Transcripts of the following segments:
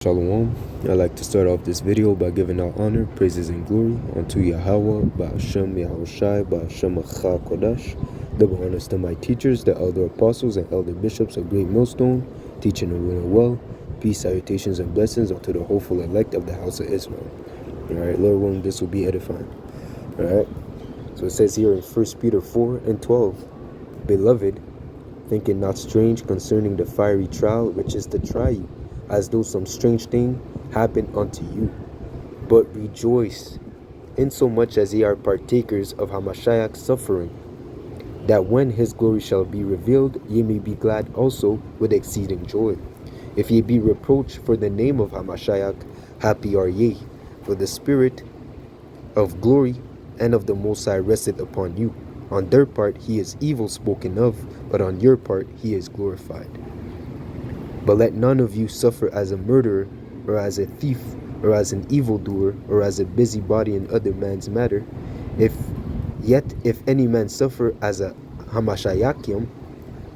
Shalom. I'd like to start off this video by giving all honor, praises, and glory unto Yahweh, Ba'ashem YAHAWASHI, Ba'ashem Kodash. Double honors to my teachers, the elder apostles and elder bishops of Great Millstone, teaching and ruling well. Peace, salutations, and blessings unto the hopeful elect of the house of Israel. Alright, Lord willing, this will be edifying. Alright, so it says here in 1 Peter 4:12, Beloved, think it not strange concerning the fiery trial which is to try you, as though some strange thing happened unto you. But rejoice, insomuch as ye are partakers of Hamashiach's suffering, that when his glory shall be revealed, ye may be glad also with exceeding joy. If ye be reproached for the name of Hamashiach, happy are ye, for the Spirit of glory and of the Most High resteth upon you. On their part he is evil spoken of, but on your part he is glorified. But let none of you suffer as a murderer, or as a thief, or as an evildoer, or as a busybody in other man's matter. If any man suffer as a Hamashiachim,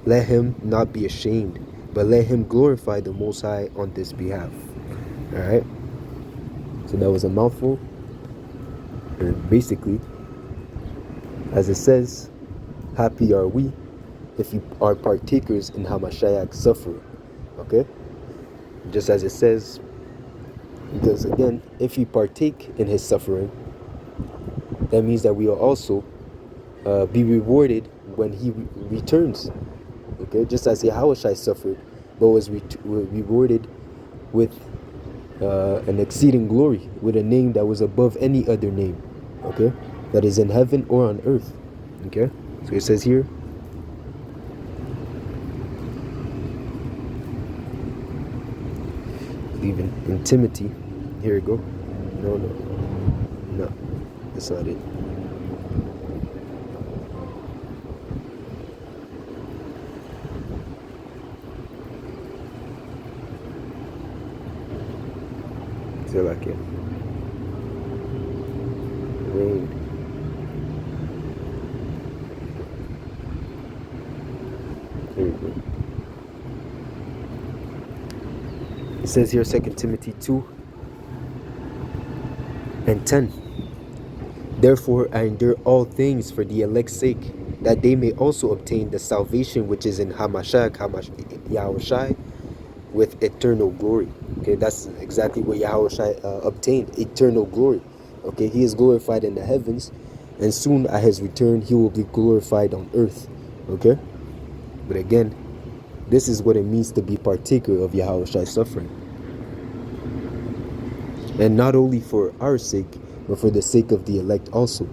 let him not be ashamed, but let him glorify the Most High on this behalf. Alright? So that was a mouthful. And basically, as it says, happy are we if you are partakers in Hamashiach's suffering. Okay? Just as it says, because again, if you partake in his suffering, that means that we will also be rewarded when he returns. Okay? Just as YAHAWASHI suffered, but was rewarded with an exceeding glory, with a name that was above any other name. Okay? That is in heaven or on earth. Okay? So it says here, even in Timothy, here we go. No, that's not it. Feel like it. Rain. Here we go. It says here 2 Timothy 2:10. Therefore I endure all things for the elect's sake, that they may also obtain the salvation which is in YAHAWASHI with eternal glory. Okay, that's exactly what YAHAWASHI obtained, eternal glory. Okay, he is glorified in the heavens, and soon at his return he will be glorified on earth. Okay, but again, this is what it means to be partaker of YAHAWASHI's suffering. And not only for our sake, but for the sake of the elect also.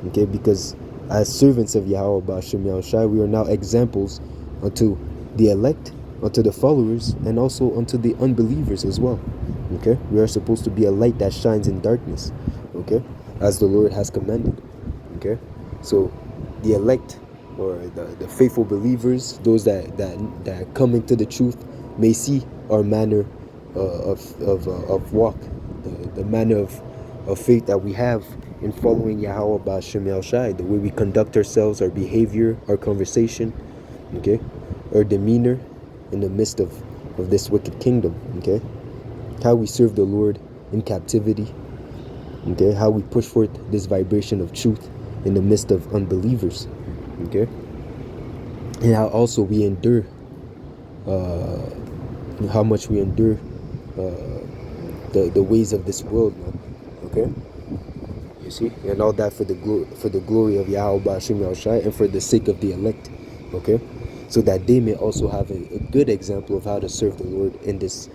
Okay, because as servants of Yahweh Ba'ashem YAHAWASHI, we are now examples unto the elect, unto the followers, and also unto the unbelievers as well. Okay, we are supposed to be a light that shines in darkness. Okay, as the Lord has commanded. Okay, so the elect, or the faithful believers, those that come into the truth, may see our manner of walk, the manner of faith that we have in following Yahweh Ba'ashem YAHAWASHI, the way we conduct ourselves, our behavior, our conversation, okay, our demeanor in the midst of this wicked kingdom. Okay, how we serve the Lord in captivity. Okay, how we push forth this vibration of truth in the midst of unbelievers. Okay, and how also we endure, how much we endure the ways of this world, man. Okay, you see, and all that for the glory of Yahweh Ba'ashem YAHAWASHI, and for the sake of the elect. Okay, so that they may also have a good example of how to serve the Lord in this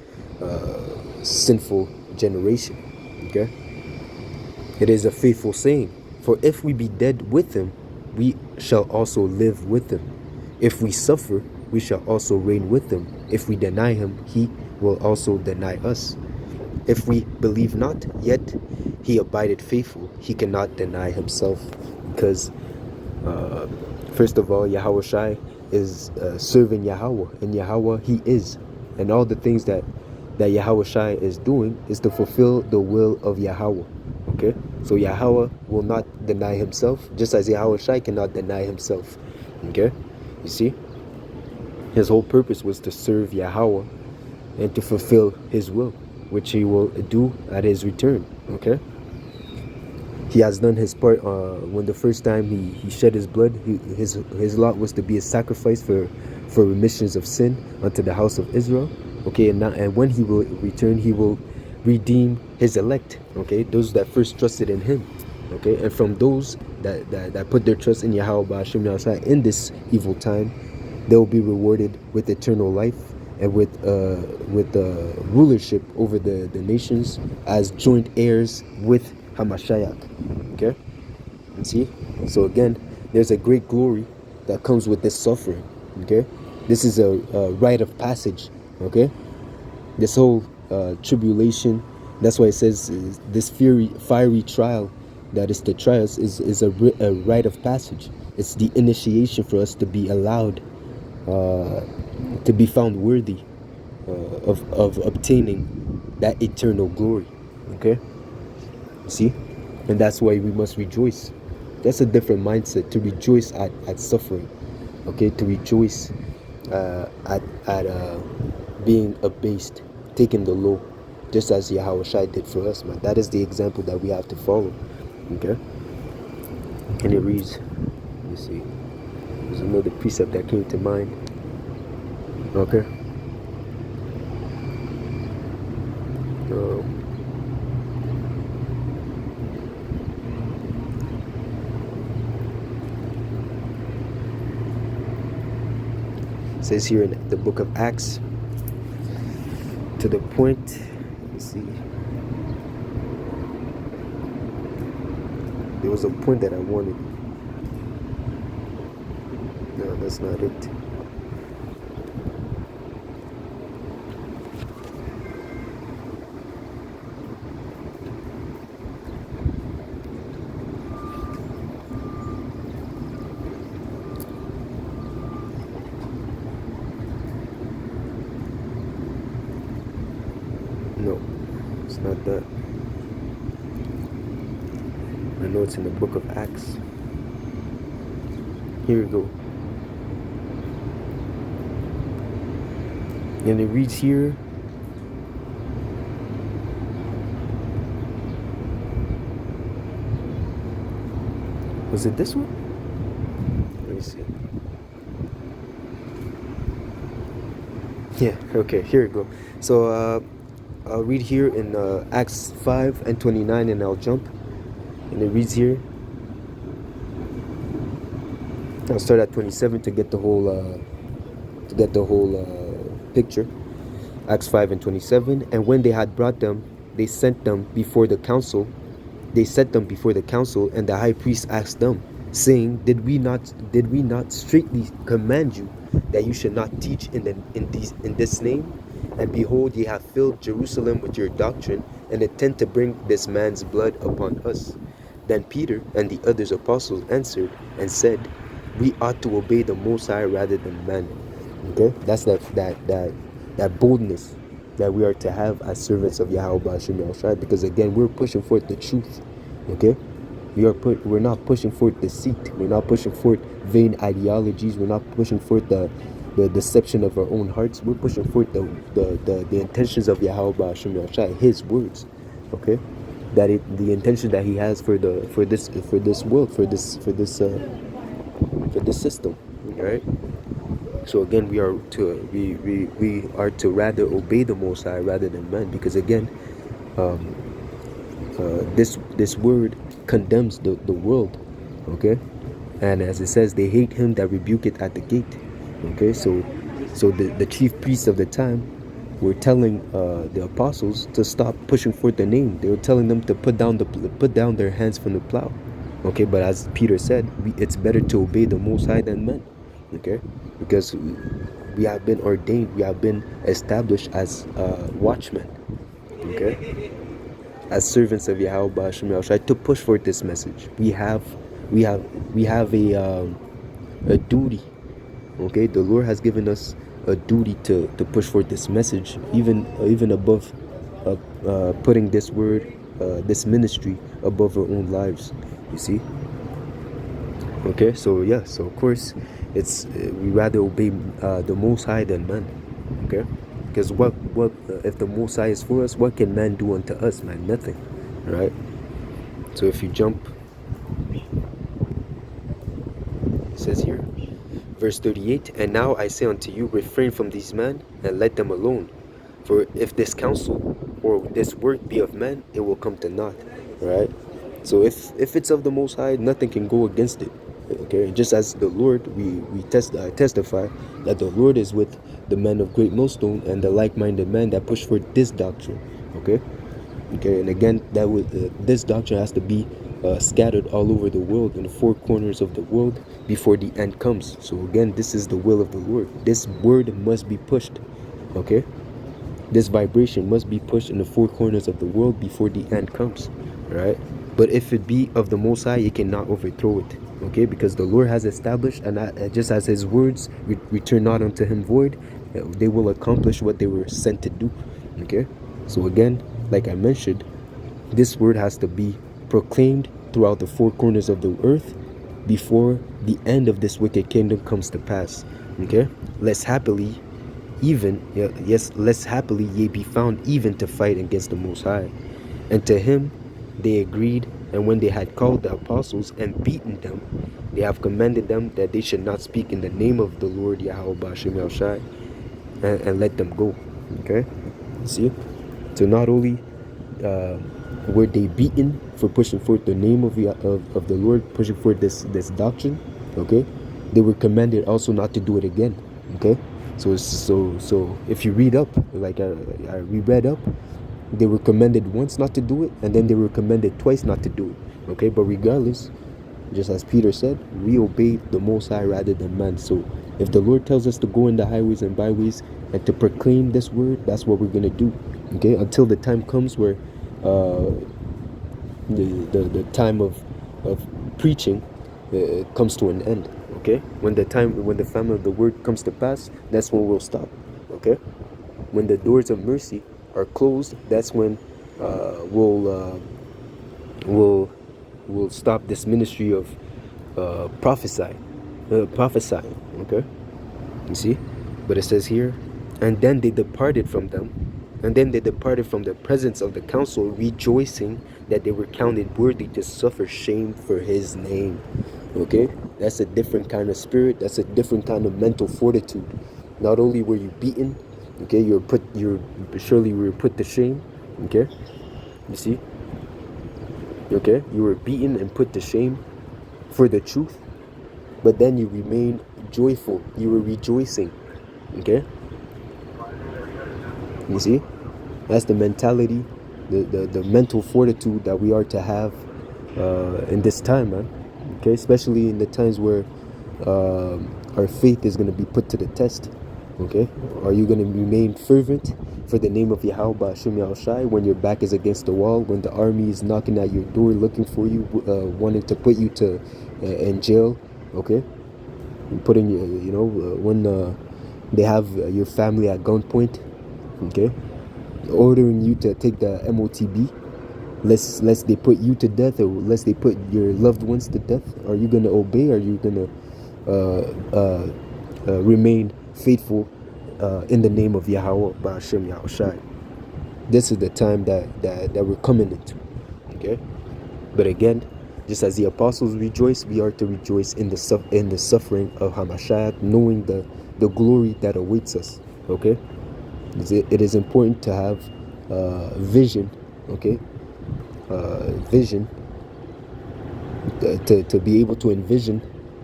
sinful generation. Okay, it is a faithful saying, for if we be dead with him, we shall also live with him. If we suffer, we shall also reign with him. If we deny him, he will also deny us. If we believe not, yet he abideth faithful. He cannot deny himself. Because, first of all, YAHAWASHI is serving Yahweh, and Yahweh he is. And all the things that YAHAWASHI is doing is to fulfill the will of Yahweh. Okay, so Yahweh will not deny himself, just as YAHAWASHI cannot deny himself. Okay, you see, his whole purpose was to serve Yahweh and to fulfill his will. which he will do at his return. Okay, he has done his part. When the first time he shed his blood, his lot was to be a sacrifice for remissions of sin unto the house of Israel. Okay, and when he will return, he will redeem his elect. Okay, those that first trusted in him. Okay, and from those that put their trust in Yahweh Ba'ashem Yahushua in this evil time, they will be rewarded with eternal life and with rulership over the nations as joint heirs with Hamashiach. Okay, and see, so again, there's a great glory that comes with this suffering. Okay, this is a rite of passage. Okay, this whole tribulation. That's why it says this fiery trial that is to try us is a rite of passage. It's the initiation for us to be allowed to be found worthy of obtaining that eternal glory. Okay, see, and that's why we must rejoice. That's a different mindset, to rejoice at suffering. Okay, to rejoice at being abased, taking the low, just as YAHAWASHI did for us, man. That is the example that we have to follow. Okay, and it reads, let me see, there's another precept that came to mind. Okay, it says here in the book of Acts, to the point, let me see, there was a point that I wanted. No, that's not it. No, it's not that. I know it's in the book of Acts. Here we go. And it reads here, was it this one? Let me see. Yeah, okay, here we go. So I'll read here in Acts 5 and 29, and I'll jump. And it reads here. I'll start at 27 to get the whole picture. Acts 5 and 27. And when they had brought them, they set them before the council, and the high priest asked them, saying, Did we not straitly command you that you should not teach in this name? And behold, ye have filled Jerusalem with your doctrine, and intend to bring this man's blood upon us. Then Peter and the other apostles answered and said, We ought to obey the Most High rather than man. Okay, that's that boldness that we are to have as servants of Yahweh Ba'ashem Yahushua, because again, we're pushing forth the truth. Okay, we're not pushing forth deceit. We're not pushing forth vain ideologies. We're not pushing forth the deception of our own hearts. We're pushing forth the intentions of Yahweh Ba'ashem Yahushua, His words. Okay, the intention that He has for this world, for this system. Right. So again, we are to rather obey the Most High rather than man, because again, this word condemns the world. Okay, and as it says, they hate him that rebuketh at the gate. Okay, so the chief priests of the time were telling the apostles to stop pushing forth the name. They were telling them to put down their hands from the plow. Okay, but as Peter said, it's better to obey the Most High than men. Okay, because we have been ordained, we have been established as watchmen. Okay, as servants of Yahweh Ba'ashem Yahushua, to push forth this message. We have a duty. Okay, the Lord has given us a duty to push forth this message, even above putting this word, this ministry above our own lives. You see. Okay, so yeah, so of course, we rather obey the Most High than man. Okay, Because what if the Most High is for us, what can man do unto us, man? Nothing, right? So if you jump, it says here, verse 38, and now I say unto you, refrain from these men, and let them alone. For if this counsel or this word be of men, it will come to naught, right? So if it's of the Most High, nothing can go against it. Okay, just as the Lord, we testify that the Lord is with the men of great millstone and the like-minded men that push for this doctrine. Okay, and again, that would this doctrine has to be scattered all over the world, in the four corners of the world, before the end comes. So again, this is the will of the Lord. This word must be pushed. Okay, this vibration must be pushed in the four corners of the world before the end comes, right? But if it be of the Most High, it cannot overthrow it, okay? Because the Lord has established, and just as His words return not unto Him void, they will accomplish what they were sent to do, okay? So again, like I mentioned, this word has to be proclaimed throughout the four corners of the earth before the end of this wicked kingdom comes to pass, okay? Less happily ye be found even to fight against the Most High. And to him they agreed, and when they had called the apostles and beaten them, they have commanded them that they should not speak in the name of the Lord YAHAWASHI, and let them go. Okay, see? So not only were they beaten for pushing forth the name of the Lord, pushing forth this doctrine, okay, they were commanded also not to do it again. Okay, so if you read up, like we read up, they were commanded once not to do it, and then they were commanded twice not to do it. Okay, but regardless, just as Peter said, we obey the Most High rather than man. So if the Lord tells us to go in the highways and byways and to proclaim this word, that's what we're gonna do. Okay, until the time comes where the time of preaching comes to an end. Okay, when the famine of the word comes to pass, that's when we'll stop. Okay, when the doors of mercy are closed, that's when we'll stop this ministry of prophesying. Okay, you see. But it says here, and then they departed from the presence of the council, rejoicing that they were counted worthy to suffer shame for his name. Okay, that's a different kind of spirit. That's a different kind of mental fortitude. Not only were you beaten, okay, you were put to shame. Okay, you see. Okay, you were beaten and put to shame for the truth, but then you remained joyful. You were rejoicing. Okay, you see, that's the mentality, the mental fortitude that we are to have in this time, man. Okay, especially in the times where our faith is going to be put to the test. Okay, are you going to remain fervent for the name of Yahweh Hashem Yahushai when your back is against the wall, when the army is knocking at your door looking for you, wanting to put you to in jail? Okay, putting when they have your family at gunpoint. Okay, ordering you to take the MOTB, lest they put you to death, or lest they put your loved ones to death. Are you going to obey? Are you going to remain faithful in the name of Yahweh Ba'ashem Yahushai? This is the time that we're coming into. Okay, but again, just as the apostles rejoice, we are to rejoice in the suffering of Hamashiach, knowing the glory that awaits us. Okay, it is important to have vision. Okay, vision to be able to envision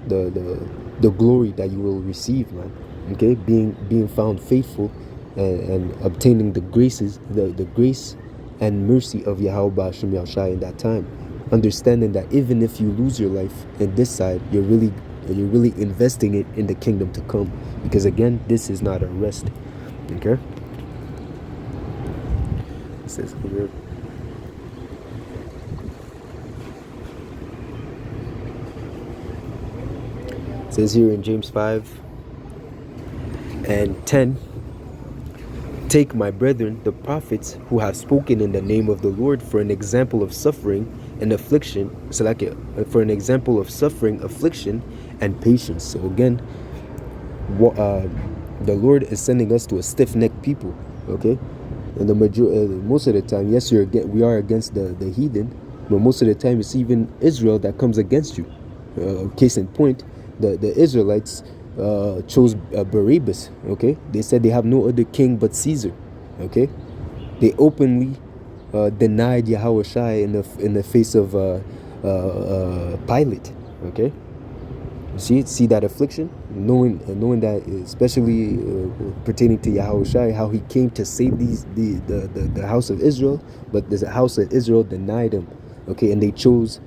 the glory that you will receive, man. Okay, being found faithful and obtaining the graces, the grace and mercy of Yahweh Hashem Yahushai in that time, understanding that even if you lose your life in this side, you're really investing it in the kingdom to come, because again, this is not a rest. Okay, it says here, in James 5:10, take my brethren the prophets who have spoken in the name of the Lord for an example of suffering and affliction, for an example of suffering, affliction, and patience. So again, The Lord is sending us to a stiff-necked people, okay? And most of the time, yes, we are against the heathen, but most of the time it's even Israel that comes against you. Case in point, the Israelites chose Barabbas, okay? They said they have no other king but Caesar, okay? They openly denied YAHAWASHI in the face of Pilate, okay? See that affliction, knowing that, especially pertaining to Yahushua, how he came to save the house of Israel, but the house of Israel denied him. Okay, and they chose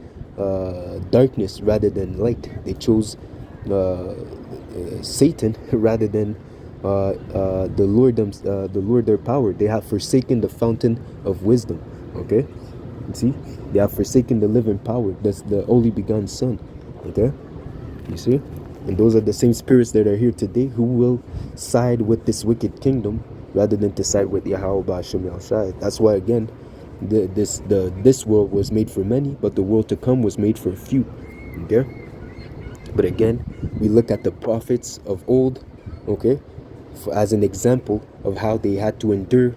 darkness rather than light. They chose Satan rather than the Lord their power. They have forsaken the fountain of wisdom. Okay, see, they have forsaken the living power. That's the only begotten Son. Okay. You see? And those are the same spirits that are here today who will side with this wicked kingdom rather than to side with Yahweh Ba'ashem Yahushai. That's why, again, this world was made for many, but the world to come was made for a few. Okay? But again, we look at the prophets of old, okay, as an example of how they had to endure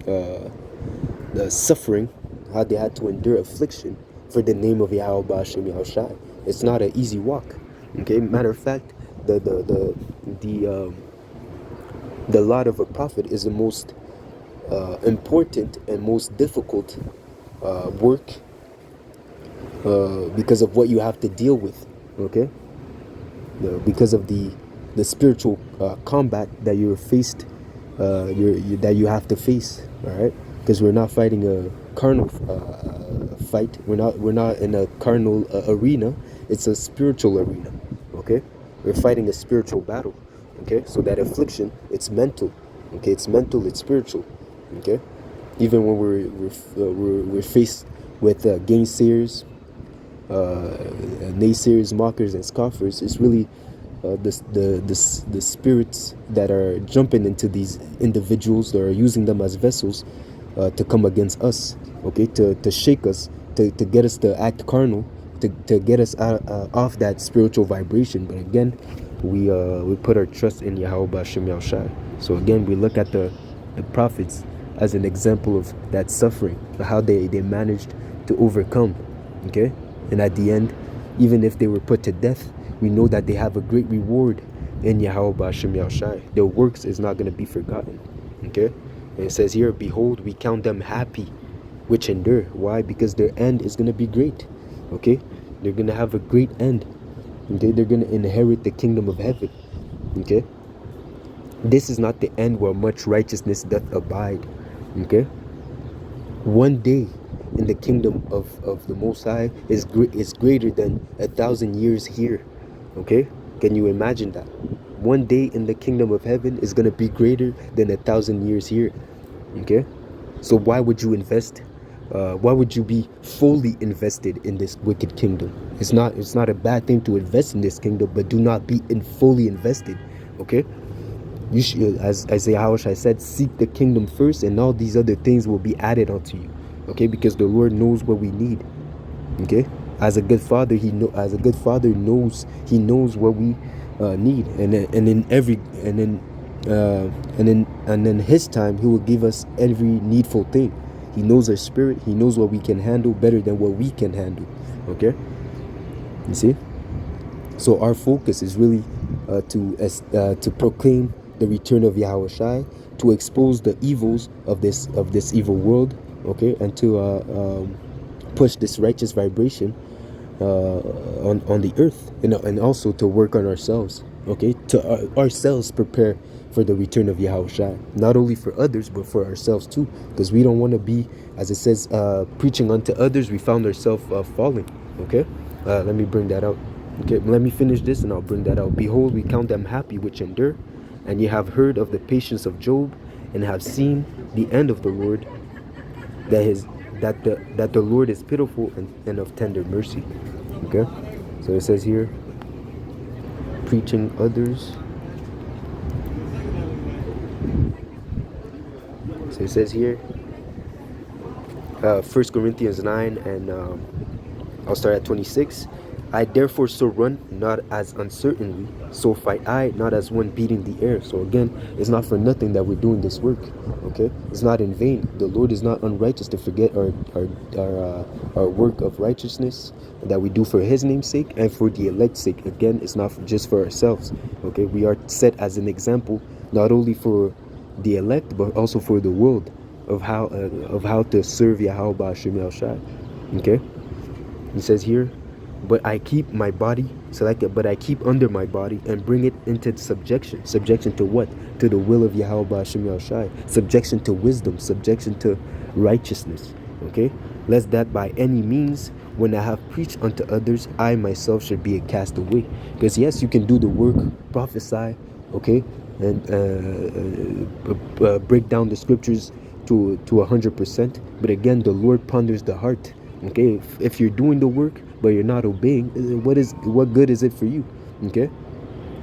the suffering, how they had to endure affliction for the name of Yahweh Ba'ashem Yahushai. It's not an easy walk. Okay, matter of fact, the lot of a prophet is the most important and most difficult work because of what you have to deal with. Okay, because of the spiritual combat that you're faced, that you have to face. All right, because we're not fighting a carnal fight. We're not in a carnal arena. It's a spiritual arena. Okay, we're fighting a spiritual battle. Okay, so that affliction, it's mental. Okay, it's mental, it's spiritual. Okay, even when we're faced with gainsayers, naysayers, mockers, and scoffers, it's really the spirits that are jumping into these individuals, that are using them as vessels to come against us. Okay, to shake us, to get us to act carnal, to get us off that spiritual vibration. But again, we put our trust in Yahweh Ba'ashem Yahushai. So again, we look at the prophets as an example of that suffering, how they managed to overcome. Okay, and at the end, even if they were put to death, we know that they have a great reward in Yahweh Ba'ashem Yahushai. Their works is not going to be forgotten. Okay, and it says here, behold, we count them happy which endure. Why? Because their end is going to be great. Okay, they're going to have a great end. Okay, they're going to inherit the kingdom of heaven. Okay, this is not the end where much righteousness doth abide. Okay, one day in the kingdom of the Most High is greater than 1,000 years here. Okay, can you imagine that? One day in the kingdom of heaven is going to be greater than 1,000 years here. Okay, so why would you invest? Why would you be fully invested in this wicked kingdom? It's not a bad thing to invest in this kingdom, but do not be fully invested. Okay, you should, as Yahushua said, seek the kingdom first, and all these other things will be added onto you. Okay, because the Lord knows what we need. Okay, as a good father, he knows what we need, and in His time, He will give us every needful thing. He knows our spirit. He knows what we can handle better than what we can handle. Okay, you see. So our focus is really to proclaim the return of Yahushua, to expose the evils of this evil world. Okay, and to push this righteous vibration on the earth, and also to work on ourselves. Okay, to ourselves prepare for the return of Yahushua, not only for others but for ourselves too, because we don't want to be, as it says, preaching unto others, we found ourselves falling. Okay, let me bring that out. Okay, let me finish this and I'll bring that out. Behold, we count them happy which endure, and ye have heard of the patience of Job, and have seen the end of the Lord, that the Lord is pitiful and of tender mercy. Okay, so it says here, preaching others. So it says here, 1 Corinthians 9, and I'll start at 26. I therefore so run, not as uncertainly, so fight I, not as one beating the air. So again, it's not for nothing that we're doing this work. Okay, it's not in vain. The Lord is not unrighteous to forget our work of righteousness that we do for His name's sake and for the elect's sake. Again, it's not just for ourselves. Okay, we are set as an example not only for the elect but also for the world of how to serve YAHAWASHI. Okay, He says here, but I keep my body selected, but I keep under my body and bring it into subjection. Subjection to what? To the will of YAHAWASHI. Subjection to wisdom. Subjection to righteousness. Okay? Lest that by any means, when I have preached unto others, I myself should be a castaway. Because yes, you can do the work, prophesy, okay, and break down the scriptures to 100%. But again, the Lord ponders the heart. Okay, if you're doing the work but you're not obeying, what good is it for you? Okay,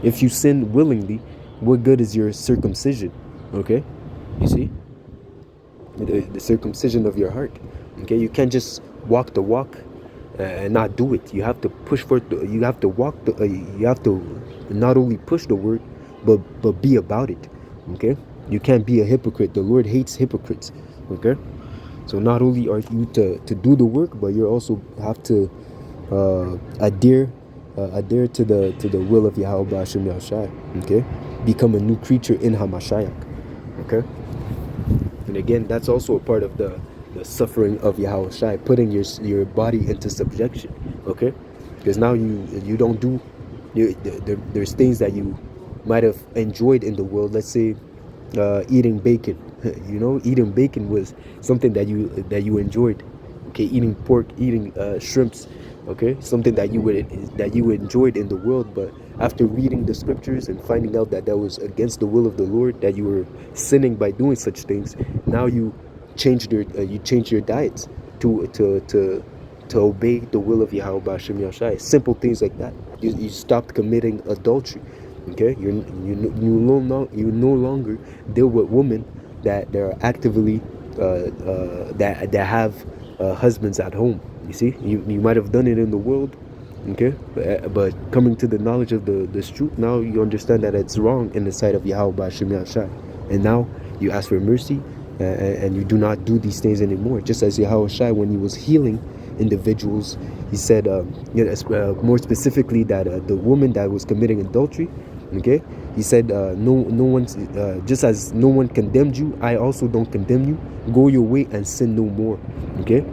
if you sin willingly, what good is your circumcision? Okay, you see, the circumcision of your heart. Okay, you can't just walk the walk and not do it. You have to push for it. You have to walk you have to not only push the word but be about it. Okay, you can't be a hypocrite. The Lord hates hypocrites. Okay, so not only are you to do the work, but you also have to adhere to the will of YAHAWASHI. Okay, become a new creature in Hamashiach. Okay, and again, that's also a part of the suffering of YAHAWASHI, putting your body into subjection. Okay, because now you don't do there's things that you might have enjoyed in the world. Let's say eating bacon. Eating bacon was something that you enjoyed. Okay, eating pork, eating shrimps. Okay, something that you enjoyed in the world, but after reading the scriptures and finding out that was against the will of the Lord, that you were sinning by doing such things, now you changed your diets to obey the will of YAHAWASHI. Simple things like that. You stopped committing adultery. Okay, you no longer deal with women that are actively that have husbands at home. You see, you might have done it in the world, okay, but coming to the knowledge of this truth, now you understand that it's wrong in the sight of YAHAWASHI, and now you ask for mercy, and you do not do these things anymore. Just as YAHAWASHI, when He was healing individuals, He said, more specifically, that the woman that was committing adultery, okay, He said, no one's just as no one condemned you, I also don't condemn you. Go your way and sin no more. Okay,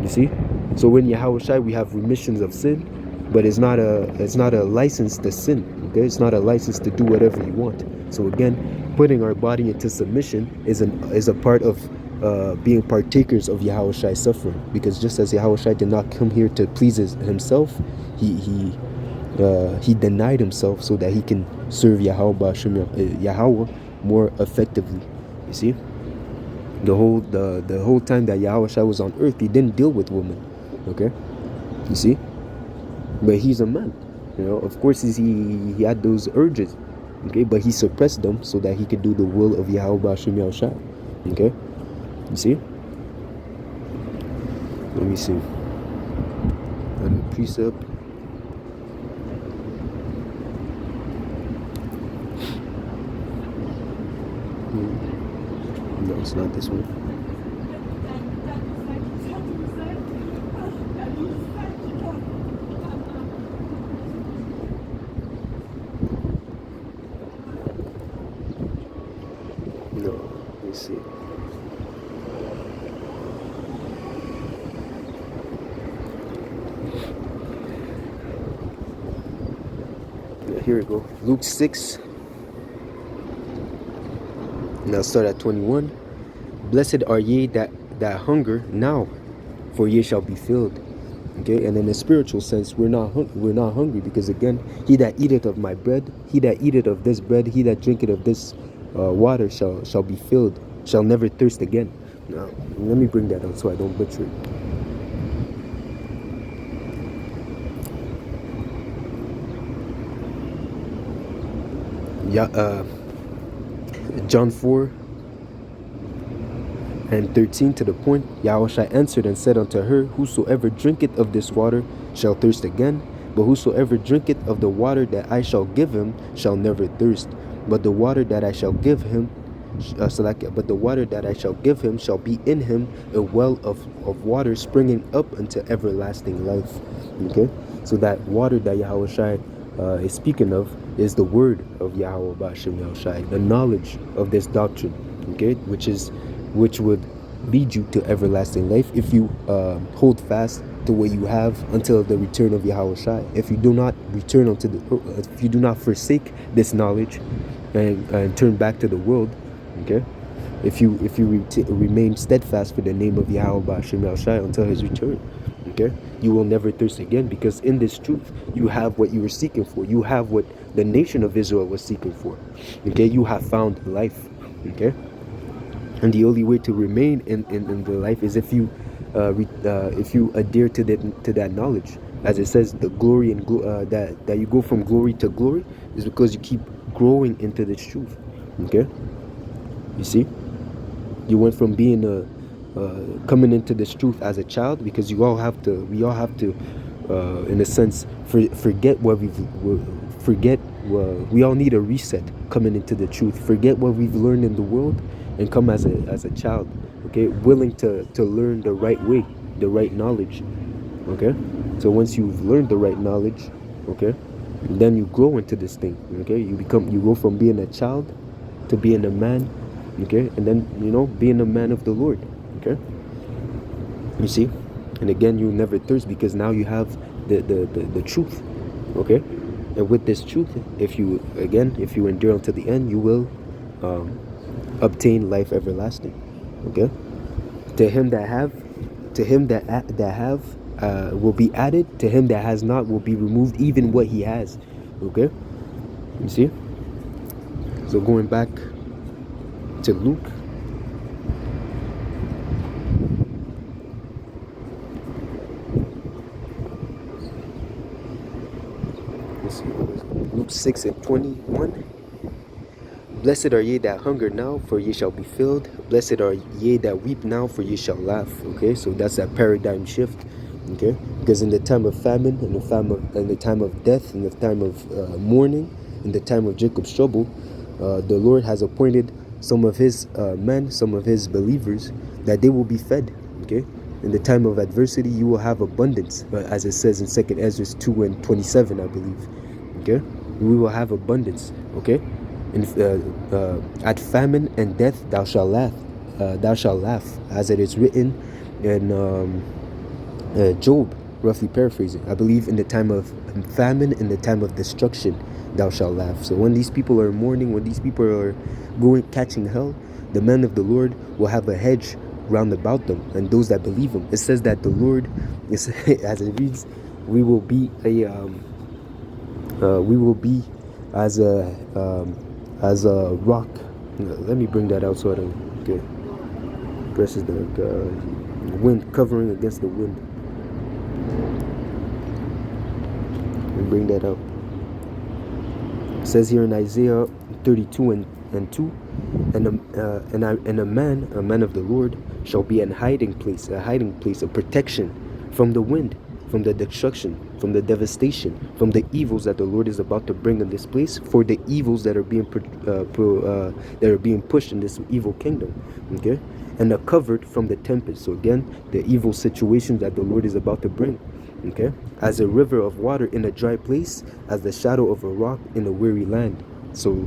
you see. So when YAHAWASHI, we have remissions of sin, but it's not a license to sin. Okay, it's not a license to do whatever you want. So again, putting our body into submission is a part of being partakers of YAHAWASHI's suffering. Because just as YAHAWASHI did not come here to please Himself, he denied Himself so that He can serve Yahweh more effectively. You see, the whole time that YAHAWASHI was on earth, He didn't deal with women. Okay, you see, but He's a man. Of course, he had those urges. Okay, but He suppressed them so that He could do the will of YAHAWASHI. Okay, you see. Let me see. Another precept. No, it's not this one. No, let me see. Yeah, here we go. Luke 6. Now start at 21. Blessed are ye that hunger now, for ye shall be filled. Okay, and in a spiritual sense, we're not hungry, because again, he that eateth of my bread, he that eateth of this bread, he that drinketh of this water shall be filled, shall never thirst again. Now, let me bring that out so I don't butcher it. Yeah, John 4 And 13 to the point, Yahushua answered and said unto her, whosoever drinketh of this water shall thirst again, but whosoever drinketh of the water that I shall give him shall never thirst. But the water that I shall give him, but the water that I shall give him shall be in him a well of water springing up unto everlasting life. Okay, so that water that Yahushua is speaking of is the word of Yahweh Ba'ashem Yahushua, the knowledge of this doctrine. Okay, which would lead you to everlasting life if you hold fast to what you have until the return of Yahweh. If you do not return unto if you do not forsake this knowledge and turn back to the world, okay, if you remain steadfast for the name of Yahweh Ba'ashem Yahushua until his return, okay, you will never thirst again, because in this truth you have what you were seeking for. You have what the nation of Israel was seeking for. Okay, you have found life. Okay, and the only way to remain in the life is if you adhere to that knowledge. As it says, the glory and that you go from glory to glory is because you keep growing into this truth. Okay, you see, you went from being coming into this truth as a child, because we all have to in a sense forget what we all need a reset coming into the truth. Forget what we've learned in the world and come as a child, okay, willing to learn the right way, the right knowledge. Okay, so once you've learned the right knowledge, okay, then you grow into this thing. Okay, you go from being a child to being a man, okay, and then being a man of the Lord. Okay, you see, and again, you never thirst, because now you have the truth. Okay, and with this truth, if you endure until the end, you will obtain life everlasting. Okay, to him that have will be added, to him that has not will be removed even what he has. Okay, you see. So going back to Luke, let's see, Luke 6:21. Blessed are ye that hunger now, for ye shall be filled. Blessed are ye that weep now, for ye shall laugh. Okay, so that's that paradigm shift. Okay, because in the time of famine, in the time of death, in the time of mourning, in the time of Jacob's trouble, the Lord has appointed some of his men, some of his believers, that they will be fed. Okay, in the time of adversity, you will have abundance, as it says in 2 Ezra 2:27, I believe. Okay, we will have abundance. Okay. At famine and death thou shalt laugh. As it is written in Job, roughly paraphrasing. I believe in the time of famine, in the time of destruction, thou shalt laugh. So when these people are mourning, when these people are catching hell, the men of the Lord will have a hedge round about them, and those that believe him. It says that the Lord is, as it reads, we will be as a rock. Let me bring that out so I don't get versus the wind, covering against the wind. Let me bring that out. It says here in Isaiah 32 and 2, and a man of the Lord shall be a hiding place, a protection from the wind, from the destruction, from the devastation, from the evils that the Lord is about to bring in this place, for the evils that are being pushed in this evil kingdom. Okay, and a covered from the tempest. So again, the evil situations that the Lord is about to bring. Okay, as a river of water in a dry place, as the shadow of a rock in a weary land. So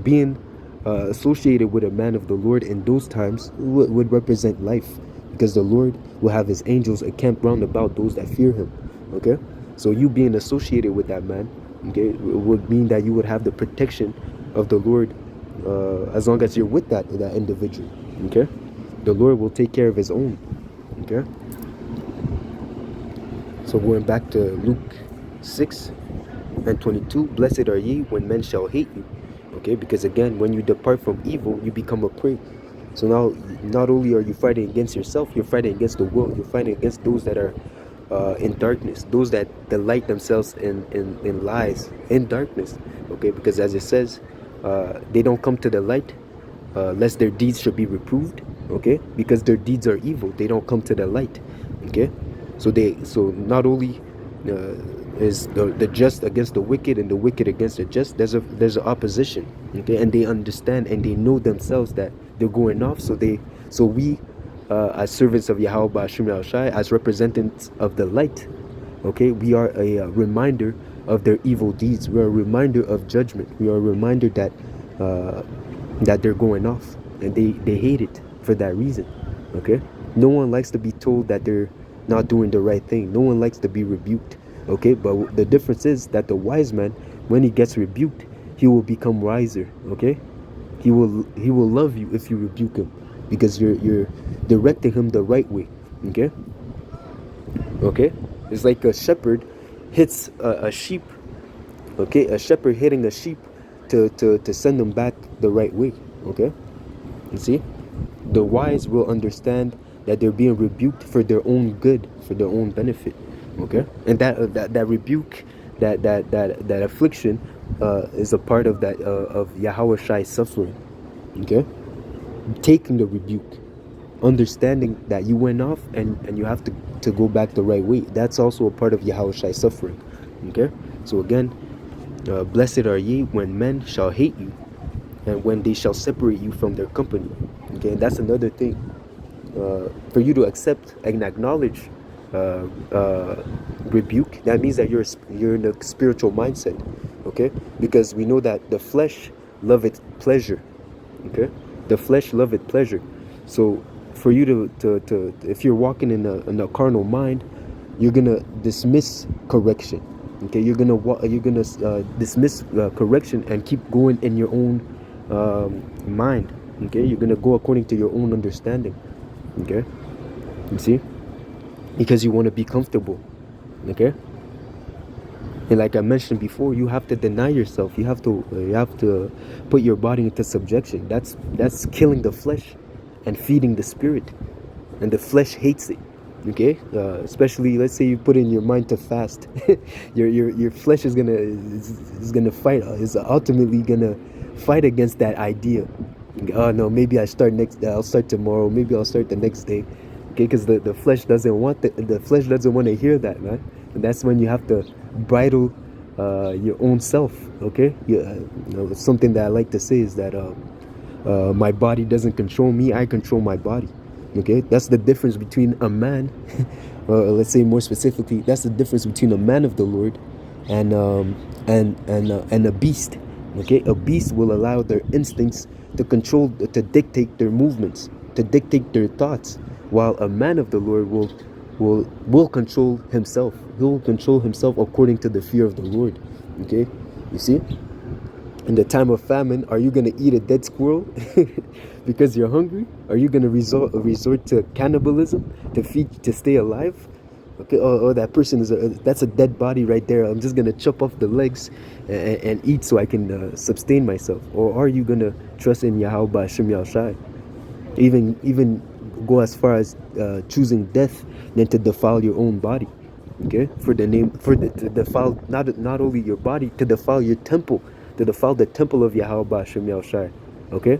being associated with a man of the Lord in those times would represent life, because the Lord will have his angels encamped round about those that fear him. Okay, so you being associated with that man, okay, would mean that you would have the protection of the Lord as long as you're with that individual. Okay, the Lord will take care of his own. Okay, so going back to Luke 6:22, blessed are ye when men shall hate you. Okay, because again, when you depart from evil, you become a prey. So now, not only are you fighting against yourself, you're fighting against the world. You're fighting against those that are in darkness, those that delight themselves in lies, in darkness. Okay, because as it says, they don't come to the light lest their deeds should be reproved. okay? Because their deeds are evil. They don't come to the light, okay? So not only is the just against the wicked and the wicked against the just. There's an opposition, okay? And they understand and they know themselves that they're going off. So we, as servants of Yahweh Ba'ashim Yahushai, as representatives of the light, okay, we are a reminder of their evil deeds. We are a reminder of judgment. We are a reminder that that they're going off, and they hate it for that reason, okay? No one likes to be told that they're not doing the right thing. No one likes to be rebuked, okay? But the difference is that the wise man, when he gets rebuked, he will become wiser, okay? He will love you if you rebuke him, because you're directing him the right way, okay? Okay, it's like a shepherd hits a sheep, okay? A shepherd hitting a sheep to send them back the right way, okay? You see, the wise will understand that they're being rebuked for their own good, for their own benefit, okay? And that rebuke, that affliction, is a part of that of YAHAWASHI's suffering, okay? Taking the rebuke, understanding that you went off and you have to go back the right way. That's also a part of YAHAWASHI's suffering, okay? So again, blessed are ye when men shall hate you, and when they shall separate you from their company. Okay, and that's another thing. For you to accept and acknowledge rebuke, that means that you're in a spiritual mindset. Okay, because we know that the flesh loveth pleasure. Okay, the flesh loveth pleasure. So for you to if you're walking in a carnal mind, you're gonna dismiss correction. Okay, you're gonna dismiss correction and keep going in your own mind. Okay, you're gonna go according to your own understanding. Okay, you see, because you want to be comfortable. Okay, and like I mentioned before, you have to deny yourself. You have to put your body into subjection. That's killing the flesh and feeding the spirit, and the flesh hates it. Okay, especially let's say you put in your mind to fast. your flesh is gonna fight. Is ultimately gonna fight against that idea. Oh no, maybe I'll start tomorrow. Maybe I'll start the next day. Okay, because the flesh doesn't want the flesh doesn't want to hear that, man. And that's when you have to bridle your own self. Okay, something that I like to say is that my body doesn't control me. I control my body. Okay, that's the difference between a man, let's say more specifically, that's the difference between a man of the Lord and a beast. Okay, a beast will allow their instincts to dictate their movements, to dictate their thoughts, while a man of the Lord will control himself. He'll control himself according to the fear of the Lord. Okay, you see? In the time of famine, are you going to eat a dead squirrel because you're hungry? Are you going to resort to cannibalism to stay alive? Okay, oh, that person that's a dead body right there. I'm just going to chop off the legs and eat so I can sustain myself. Or are you going to trust in Yahweh Ba'ashim Yahushai? Even go as far as choosing death than to defile your own body. Okay, to defile not only your body, to defile your temple, to defile the temple of Yahweh Ba'ashim Yahushai. Okay,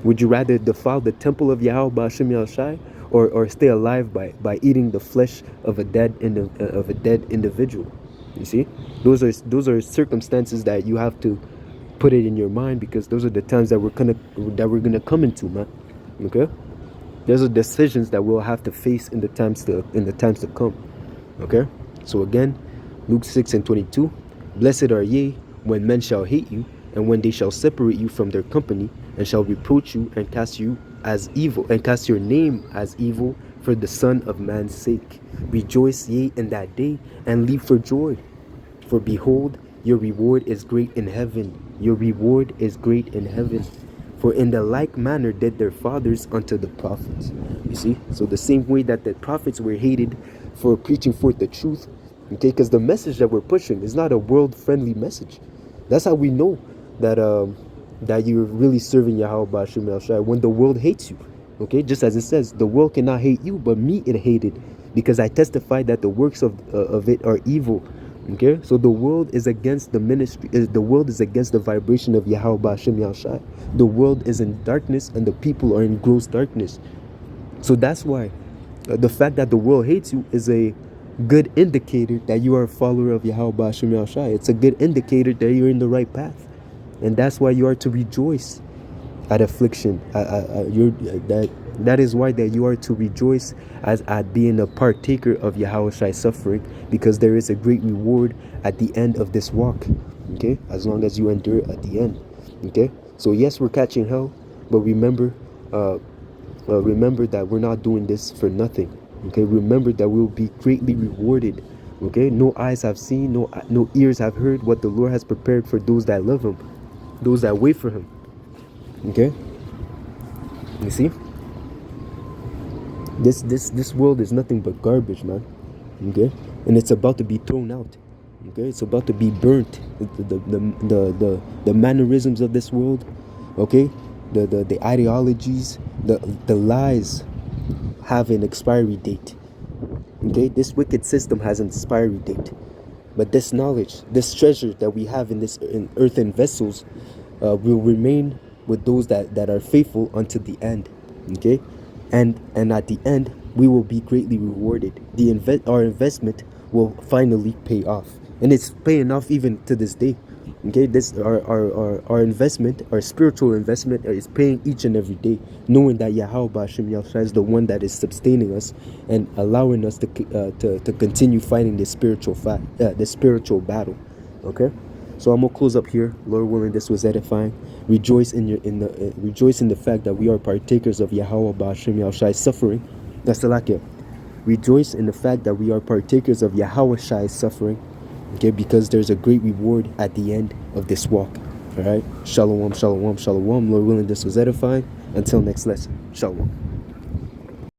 would you rather defile the temple of Yahweh Ba'ashim Yahushai, or stay alive by eating the flesh of a dead individual? You see, those are circumstances that you have to put it in your mind, because those are the times that we're gonna come into, man. Okay, those are decisions that we'll have to face in the times to come. Okay, so again, Luke 6:22, blessed are ye when men shall hate you, and when they shall separate you from their company, and shall reproach you, and cast you as evil, and cast your name as evil for the Son of Man's sake. Rejoice ye in that day, and leap for joy. For behold, your reward is great in heaven. Your reward is great in heaven. For in the like manner did their fathers unto the prophets. You see? So the same way that the prophets were hated for preaching forth the truth, okay, because the message that we're pushing is not a world-friendly message. That's how we know that that you're really serving Yahweh Ba'ashim Yahushai, when the world hates you. Okay, just as it says, the world cannot hate you, but me it hated, because I testified that the works of it are evil Okay, so the world is against the ministry. The world is against the vibration of Yahweh Ba'Shem Yahushai. The world is in darkness, and the people are in gross darkness. So that's why the fact that the world hates you is a good indicator that you are a follower of Yahweh Ba'Shem Yahushai. It's a good indicator that you're in the right path, and that's why you are to rejoice at affliction. That is why that you are to rejoice as at being a partaker of Yahawashi suffering, because there is a great reward at the end of this walk. Okay, as long as you endure at the end. Okay, so yes, we're catching hell, but remember, remember that we're not doing this for nothing. Okay, remember that we will be greatly rewarded. Okay, no eyes have seen, no ears have heard what the Lord has prepared for those that love Him, those that wait for Him. Okay, you see, this world is nothing but garbage, man. Okay, and it's about to be thrown out. Okay, it's about to be burnt. The mannerisms of this world. Okay, the ideologies, the lies have an expiry date. Okay, this wicked system has an expiry date, but this knowledge, this treasure that we have in earthen vessels, will remain with those that are faithful unto the end. Okay, and at the end we will be greatly rewarded. Our investment will finally pay off, and it's paying off even to this day. Okay, this our investment, our spiritual investment, is paying each and every day, knowing that Yahweh Ba'Shem Yahushua is the one that is sustaining us and allowing us to continue fighting this spiritual battle. Okay, so I'm gonna close up here. Lord willing, this was edifying. Rejoice rejoice in the fact that we are partakers of Yahweh Ba'Shem Yahushua's suffering. That's the lakia. Rejoice in the fact that we are partakers of Yahawashi suffering. Okay, because there's a great reward at the end of this walk. All right, shalom, shalom, shalom. Lord willing, this was edifying. Until next lesson, shalom.